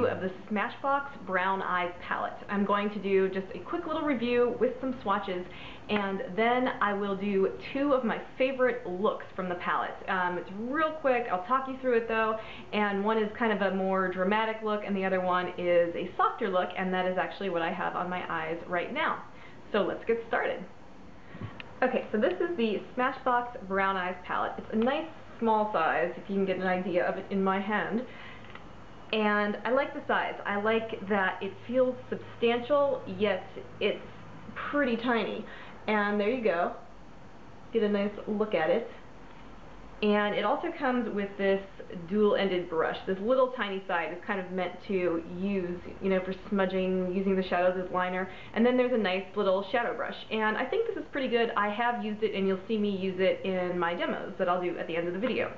review of the Smashbox Brown Eyes palette. I'm going to do just a quick little review with some swatches, and then I will do two of my favorite looks from the palette. It's real quick, I'll talk you through it though, and one is kind of a more dramatic look and the other one is a softer look, and that is actually what I have on my eyes right now. So let's get started. Okay, so this is the Smashbox Brown Eyes palette. It's a nice small size, if you can get an idea of it in my hand. And I like the size. I like that it feels substantial, yet it's pretty tiny. And there you go. Get a nice look at it. And it also comes with this dual-ended brush. This little tiny side is kind of meant to use, you know, for smudging, using the shadows as liner. And then there's a nice little shadow brush. And I think this is pretty good. I have used it, and you'll see me use it in my demos that I'll do at the end of the video.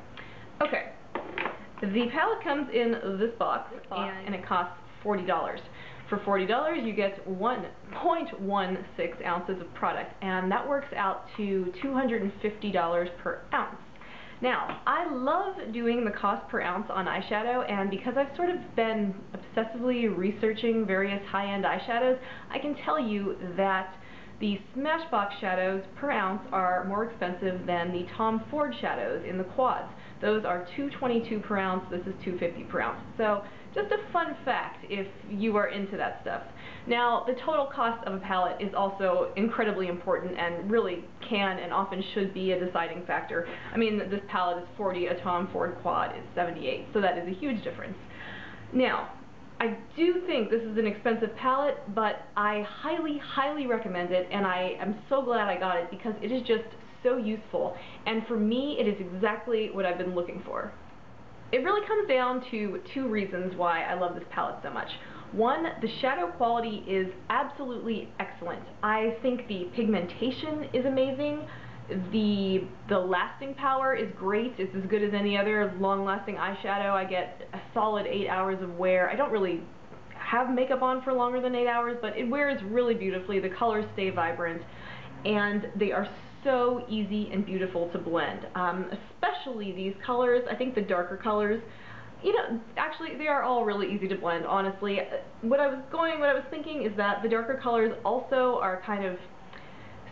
Okay. The palette comes in this box, and it costs $40. For $40, you get 1.16 ounces of product, and that works out to $250 per ounce. Now, I love doing the cost per ounce on eyeshadow, and because I've sort of been obsessively researching various high-end eyeshadows, I can tell you that the Smashbox shadows per ounce are more expensive than the Tom Ford shadows in the quads. Those are $222 per ounce, this is $250 per ounce. So, just a fun fact if you are into that stuff. Now, the total cost of a palette is also incredibly important and really can and often should be a deciding factor. I mean, this palette is $40, a Tom Ford quad is $78, so that is a huge difference. Now, I do think this is an expensive palette, but I highly, highly recommend it, and I am so glad I got it because it is just so useful, and for me it is exactly what I've been looking for. It really comes down to two reasons why I love this palette so much. One, the shadow quality is absolutely excellent. I think the pigmentation is amazing. The lasting power is great. It's as good as any other long-lasting eyeshadow. I get a solid 8 hours of wear. I don't really have makeup on for longer than 8 hours, but it wears really beautifully. The colors stay vibrant, and they are so easy and beautiful to blend. Especially these colors. I think the darker colors, you know, actually they are all really easy to blend, honestly. What I was thinking is that the darker colors also are kind of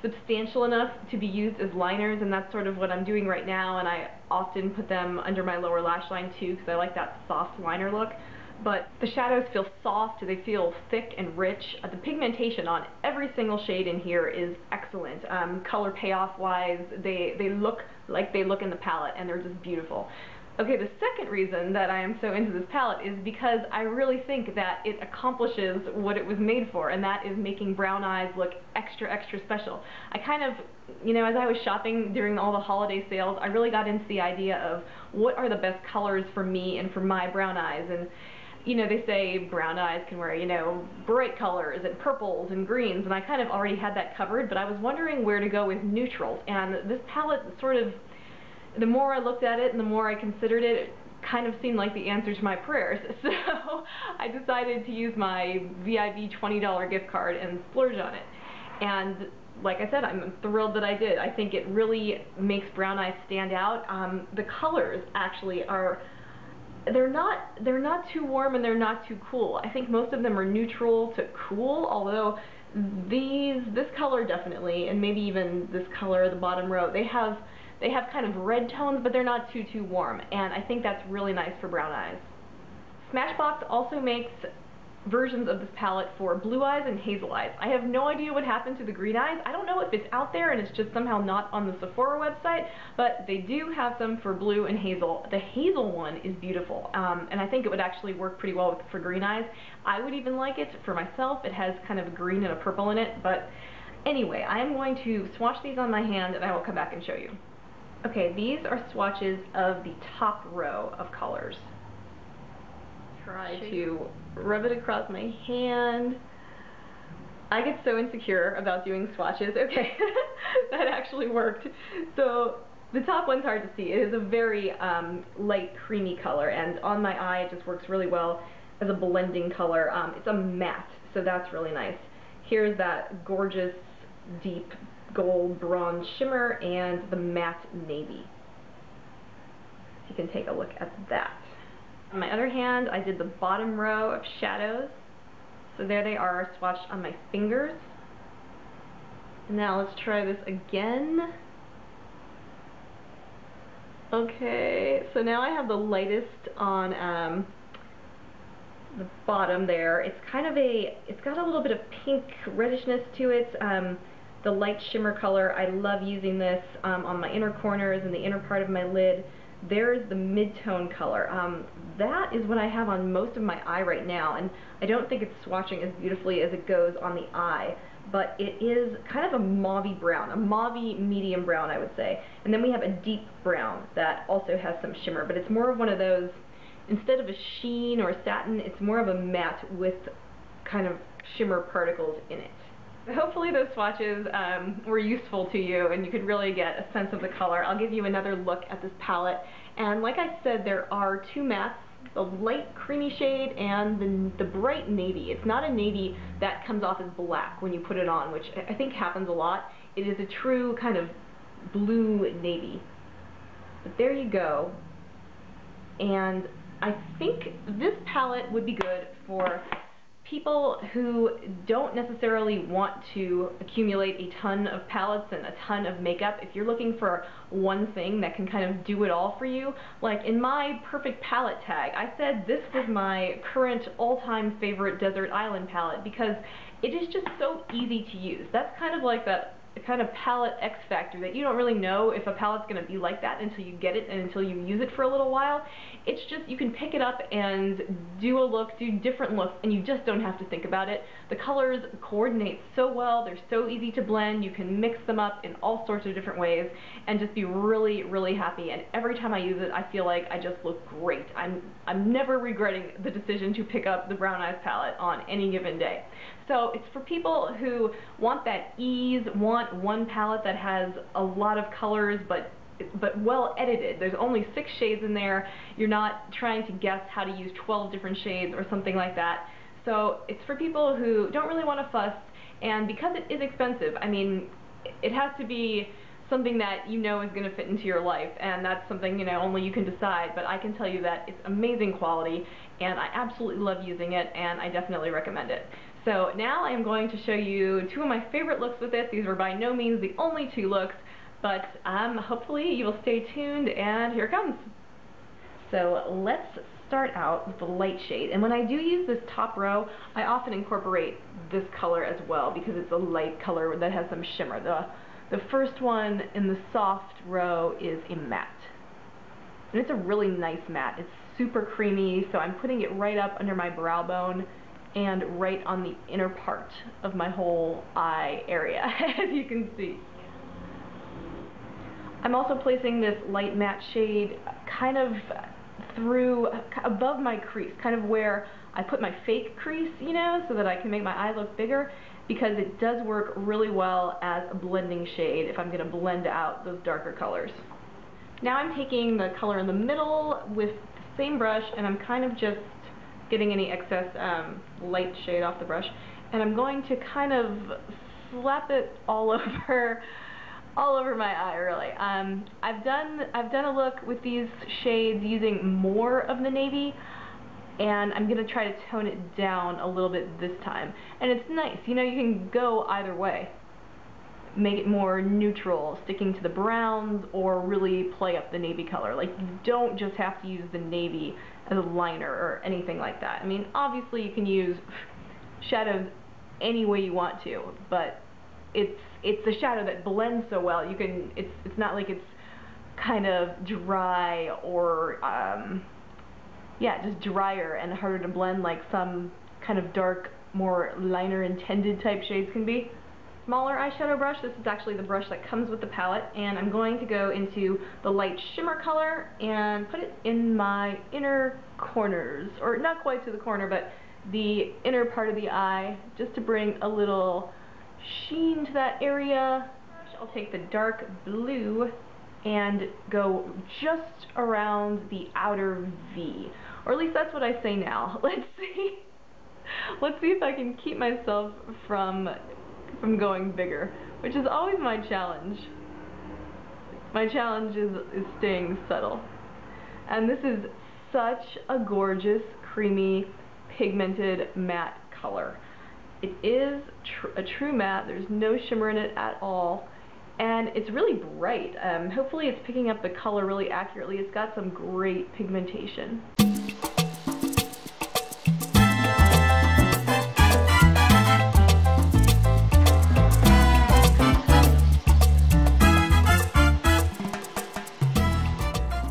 substantial enough to be used as liners, and that's sort of what I'm doing right now, and I often put them under my lower lash line too because I like that soft liner look. But the shadows feel soft, they feel thick and rich. The pigmentation on every single shade in here is excellent. Color payoff wise, they look like they look in the palette, and they're just beautiful. Okay, the second reason that I am so into this palette is because I really think that it accomplishes what it was made for, and that is making brown eyes look extra, extra special. I kind of, you know, as I was shopping during all the holiday sales, I really got into the idea of what are the best colors for me and for my brown eyes, and you know, they say brown eyes can wear, you know, bright colors and purples and greens, and I kind of already had that covered, but I was wondering where to go with neutrals, and this palette sort of, the more I looked at it and the more I considered it, it kind of seemed like the answer to my prayers. So I decided to use my VIB $20 gift card and splurge on it. And like I said, I'm thrilled that I did. I think it really makes brown eyes stand out. The colors actually are, they're not too warm and they're not too cool. I think most of them are neutral to cool, although this color definitely, and maybe even this color, the bottom row, they have kind of red tones, but they're not too warm, and I think that's really nice for brown eyes. Smashbox also makes versions of this palette for blue eyes and hazel eyes. I have no idea what happened to the green eyes. I don't know if it's out there and it's just somehow not on the Sephora website, but they do have some for blue and hazel. The hazel one is beautiful, and I think it would actually work pretty well for green eyes. I would even like it for myself. It has kind of a green and a purple in it, but anyway, I am going to swatch these on my hand and I will come back and show you. Okay, these are swatches of the top row of colors. Try to rub it across my hand. I get so insecure about doing swatches. Okay, that actually worked. So the top one's hard to see. It is a very light creamy color, and on my eye it just works really well as a blending color. It's a matte, so that's really nice. Here's that gorgeous deep gold bronze shimmer and the matte navy. You can take a look at that. On my other hand, I did the bottom row of shadows. So there they are, swatched on my fingers. Now let's try this again. Okay, so now I have the lightest on the bottom there. It's kind of it's got a little bit of pink reddishness to it. The light shimmer color, I love using this on my inner corners and the inner part of my lid. There's the mid-tone color. That is what I have on most of my eye right now, and I don't think it's swatching as beautifully as it goes on the eye, but it is kind of a mauvey brown, a mauvey medium brown, I would say. And then we have a deep brown that also has some shimmer, but it's more of one of those, instead of a sheen or a satin, it's more of a matte with kind of shimmer particles in it. Hopefully those swatches were useful to you and you could really get a sense of the color. I'll give you another look at this palette, and like I said, there are two mattes, the light creamy shade and the bright navy. It's not a navy that comes off as black when you put it on, which I think happens a lot. It is a true kind of blue navy. But there you go. And I think this palette would be good for people who don't necessarily want to accumulate a ton of palettes and a ton of makeup. If you're looking for one thing that can kind of do it all for you, like in my perfect palette tag, I said this was my current all-time favorite Desert Island palette because it is just so easy to use. That's kind of like that kind of palette X factor that you don't really know if a palette's going to be like that until you get it and until you use it for a little while. It's just, you can pick it up and do a look, do different looks, and you just don't have to think about it. The colors coordinate so well, they're so easy to blend, you can mix them up in all sorts of different ways and just be really, really happy. And every time I use it, I feel like I just look great. I'm never regretting the decision to pick up the Brown Eyes palette on any given day. So it's for people who want that ease, want one palette that has a lot of colors but well edited. There's only 6 shades in there. You're not trying to guess how to use 12 different shades or something like that. So it's for people who don't really want to fuss, and because it is expensive, I mean, it has to be something that you know is going to fit into your life, and that's something, you know, only you can decide, but I can tell you that it's amazing quality, and I absolutely love using it, and I definitely recommend it. So now I am going to show you 2 of my favorite looks with it. These were by no means the only 2 looks, but hopefully you will stay tuned, and here it comes. So let's start out with the light shade, and when I do use this top row, I often incorporate this color as well because it's a light color that has some shimmer. The first one in the soft row is a matte, and it's a really nice matte. It's super creamy, so I'm putting it right up under my brow bone and right on the inner part of my whole eye area, as you can see. I'm also placing this light matte shade kind of above my crease, kind of where I put my fake crease, you know, so that I can make my eye look bigger, because it does work really well as a blending shade if I'm going to blend out those darker colors. Now I'm taking the color in the middle with the same brush, and I'm kind of just getting any excess light shade off the brush, and I'm going to kind of slap it all over my eye, really. I've done a look with these shades using more of the navy, and I'm going to try to tone it down a little bit this time. And it's nice, you know, you can go either way. Make it more neutral, sticking to the browns, or really play up the navy color. Like, you don't just have to use the navy as a liner or anything like that. I mean, obviously you can use shadows any way you want to, but it's a shadow that blends so well. You can, it's not like it's kind of dry or yeah, just drier and harder to blend like some kind of dark, more liner intended type shades can be. Smaller eyeshadow brush, this is actually the brush that comes with the palette, and I'm going to go into the light shimmer color and put it in my inner corners, or not quite to the corner, but the inner part of the eye, just to bring a little sheen to that area. I'll take the dark blue and go just around the outer V, or at least that's what I say now. Let's see if I can keep myself from going bigger, which is always my challenge. My challenge is staying subtle, and this is such a gorgeous, creamy, pigmented matte color. It is a true matte. There's no shimmer in it at all. And it's really bright. Hopefully it's picking up the color really accurately. It's got some great pigmentation.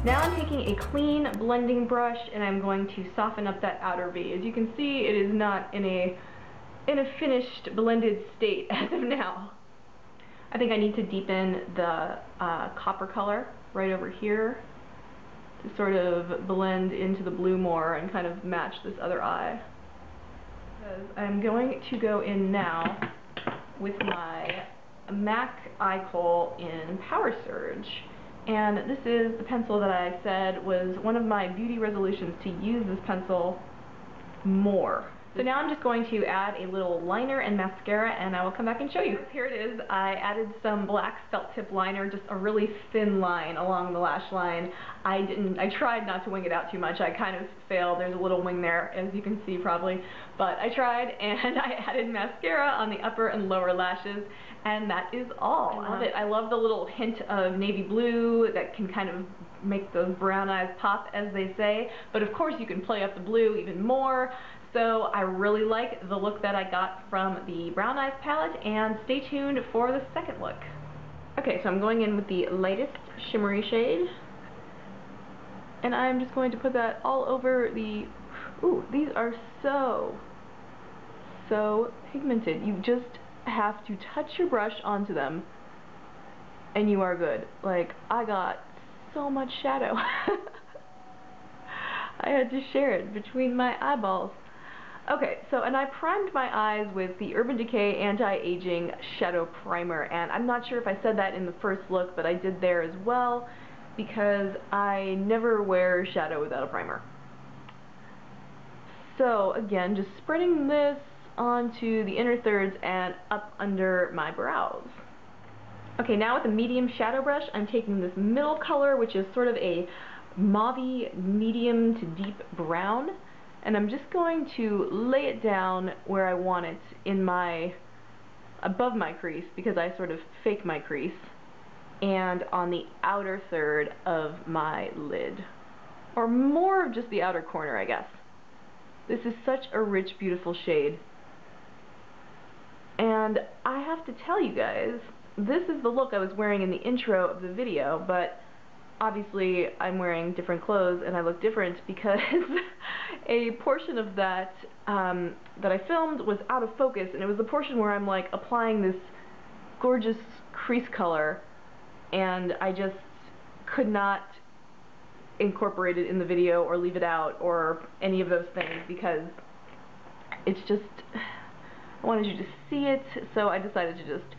Now I'm taking a clean blending brush and I'm going to soften up that outer V. As you can see, it is not in a finished blended state as of now. I think I need to deepen the copper color right over here to sort of blend into the blue more and kind of match this other eye. Because I'm going to go in now with my MAC eye kohl in Power Surge. And this is the pencil that I said was one of my beauty resolutions, to use this pencil more. So now I'm just going to add a little liner and mascara, and I will come back and show you. Here it is. I added some black felt tip liner, just a really thin line along the lash line. I tried not to wing it out too much. I kind of failed. There's a little wing there, as you can see probably. But I tried, and I added mascara on the upper and lower lashes, and that is all. I love it. I love the little hint of navy blue that can kind of make those brown eyes pop, as they say. But of course you can play up the blue even more. So I really like the look that I got from the Brown Eyes palette, and stay tuned for the second look. Okay, so I'm going in with the lightest shimmery shade, and I'm just going to put that all over the... Ooh, these are so pigmented. You just have to touch your brush onto them, and you are good. Like, I got so much shadow. I had to share it between my eyeballs. Okay, so, and I primed my eyes with the Urban Decay Anti-Aging Shadow Primer, and I'm not sure if I said that in the first look, but I did there as well, because I never wear shadow without a primer. So, again, just spreading this onto the inner thirds and up under my brows. Okay, now with a medium shadow brush, I'm taking this middle color, which is sort of a mauvey medium to deep brown, and I'm just going to lay it down where I want it, in above my crease, because I sort of fake my crease, and on the outer third of my lid. Or more of just the outer corner, I guess. This is such a rich, beautiful shade. And I have to tell you guys, this is the look I was wearing in the intro of the video, but obviously I'm wearing different clothes and I look different because a portion of that that I filmed was out of focus, and it was the portion where I'm like applying this gorgeous crease color, and I just could not incorporate it in the video or leave it out or any of those things, because it's just, I wanted you to see it, so I decided to just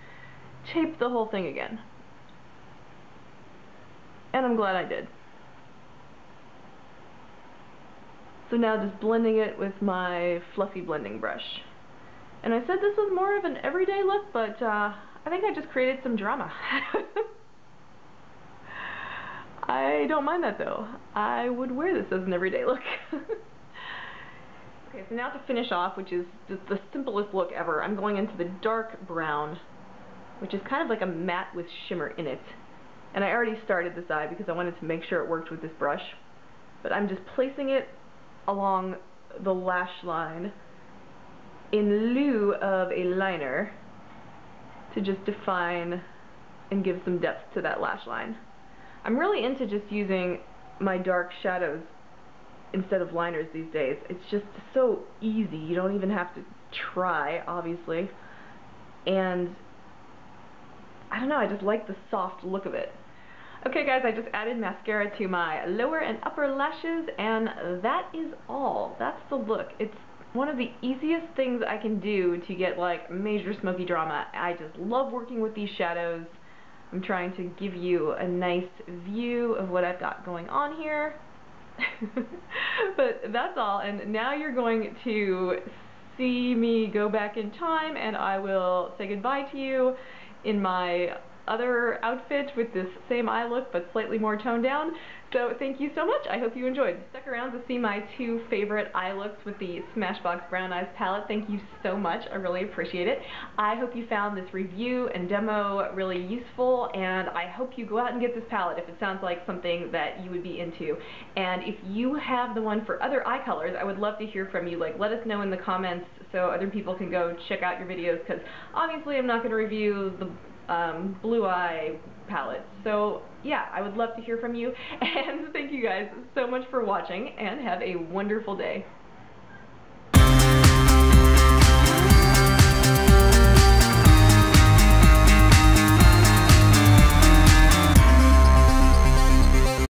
tape the whole thing again. And I'm glad I did. So now just blending it with my fluffy blending brush. And I said this was more of an everyday look, but I think I just created some drama. I don't mind that though. I would wear this as an everyday look. Okay, so now to finish off, which is just the simplest look ever, I'm going into the dark brown, which is kind of like a matte with shimmer in it. And I already started this eye because I wanted to make sure it worked with this brush. But I'm just placing it along the lash line in lieu of a liner to just define and give some depth to that lash line. I'm really into just using my dark shadows instead of liners these days. It's just so easy. You don't even have to try, obviously. And I don't know, I just like the soft look of it. Okay guys, I just added mascara to my lower and upper lashes, and that is all. That's the look. It's one of the easiest things I can do to get like major smoky drama. I just love working with these shadows. I'm trying to give you a nice view of what I've got going on here. But that's all, and now you're going to see me go back in time, and I will say goodbye to you in my other outfit with this same eye look but slightly more toned down. So thank you so much. I hope you enjoyed. Stuck around to see my two favorite eye looks with the Smashbox Brown Eyes palette. Thank you so much. I really appreciate it. I hope you found this review and demo really useful, and I hope you go out and get this palette if it sounds like something that you would be into. And if you have the one for other eye colors, I would love to hear from you. Like, let us know in the comments so other people can go check out your videos, because obviously I'm not going to review the blue eye palette. So yeah, I would love to hear from you, and thank you guys so much for watching, and have a wonderful day.